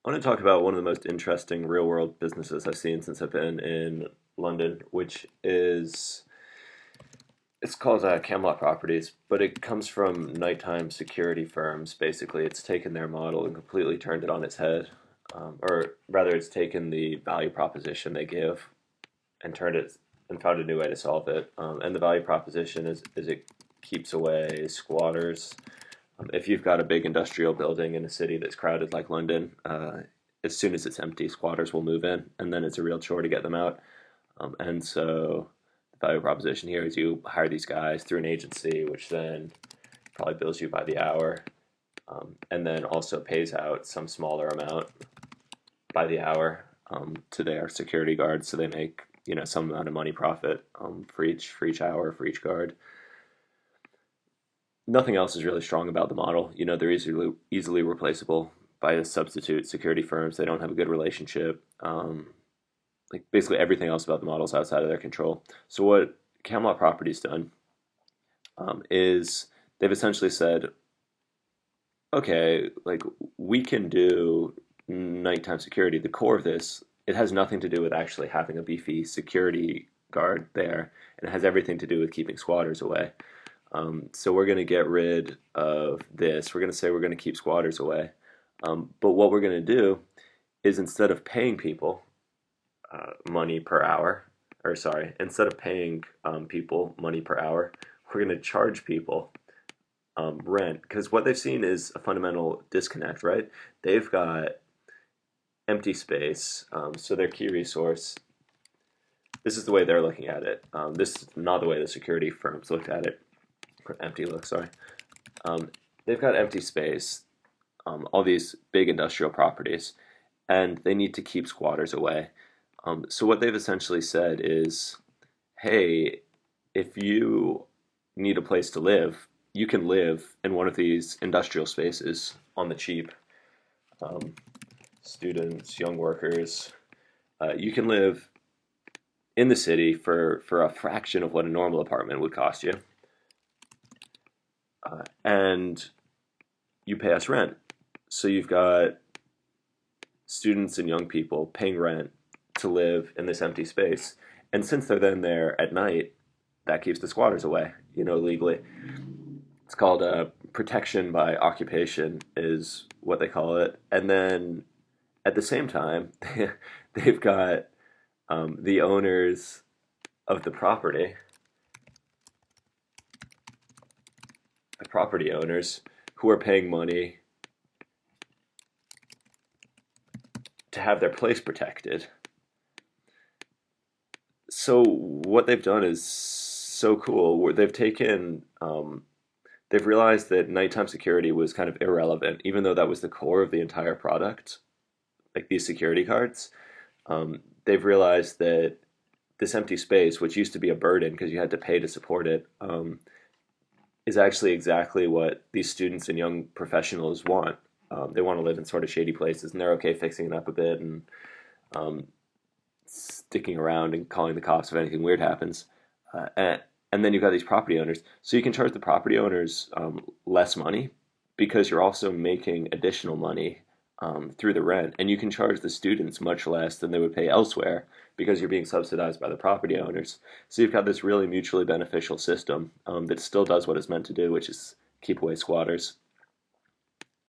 I want to talk about one of the most interesting real world businesses I've seen since I've been in London, which is it's called Camelot Properties, but it comes from nighttime security firms. Basically, it's taken their model and completely turned it on its head, or rather, it's taken the value proposition they give and turned it and found a new way to solve it. And the value proposition is it keeps away squatters. If you've got a big industrial building in a city that's crowded like London, as soon as it's empty, squatters will move in, and then it's a real chore to get them out. And so the value proposition here is you hire these guys through an agency, which then probably bills you by the hour, and then also pays out some smaller amount by the hour to their security guards, so they make some amount of money profit for each hour for each guard. Nothing else is really strong about the model. They're easily replaceable by the substitute security firms. They don't have a good relationship. Like basically everything else about the model is outside of their control. So what Camelot Properties done is they've essentially said, okay, like we can do nighttime security. The core of this, it has nothing to do with actually having a beefy security guard there, and it has everything to do with keeping squatters away. So we're going to get rid of this. We're going to say we're going to keep squatters away. But what we're going to do is instead of paying people money per hour, or sorry, instead of paying people money per hour, we're going to charge people rent. Because what they've seen is a fundamental disconnect, right? They've got empty space, so their key resource. This is the way they're looking at it. This is not the way the security firms looked at it. Empty look, sorry. They've got empty space, all these big industrial properties, and they need to keep squatters away. So what they've essentially said is, hey, if you need a place to live, you can live in one of these industrial spaces on the cheap. Um, Students, young workers, you can live in the city for a fraction of what a normal apartment would cost you, and you pay us rent. So you've got students and young people paying rent to live in this empty space. And since they're then there at night, that keeps the squatters away, legally. It's called protection by occupation, is what they call it. And then at the same time, they've got the owners of the property owners, who are paying money to have their place protected. So what they've done is so cool. Where they've realized that nighttime security was kind of irrelevant, even though that was the core of the entire product, like these security cards. They've realized that this empty space, which used to be a burden because you had to pay to support it, is actually exactly what these students and young professionals want. They want to live in sort of shady places, and they're okay fixing it up a bit and um, sticking around and calling the cops if anything weird happens. And then you've got these property owners. So you can charge the property owners less money because you're also making additional money through the rent. And you can charge the students much less than they would pay elsewhere because you're being subsidized by the property owners. So you've got this really mutually beneficial system that still does what it's meant to do, which is keep away squatters.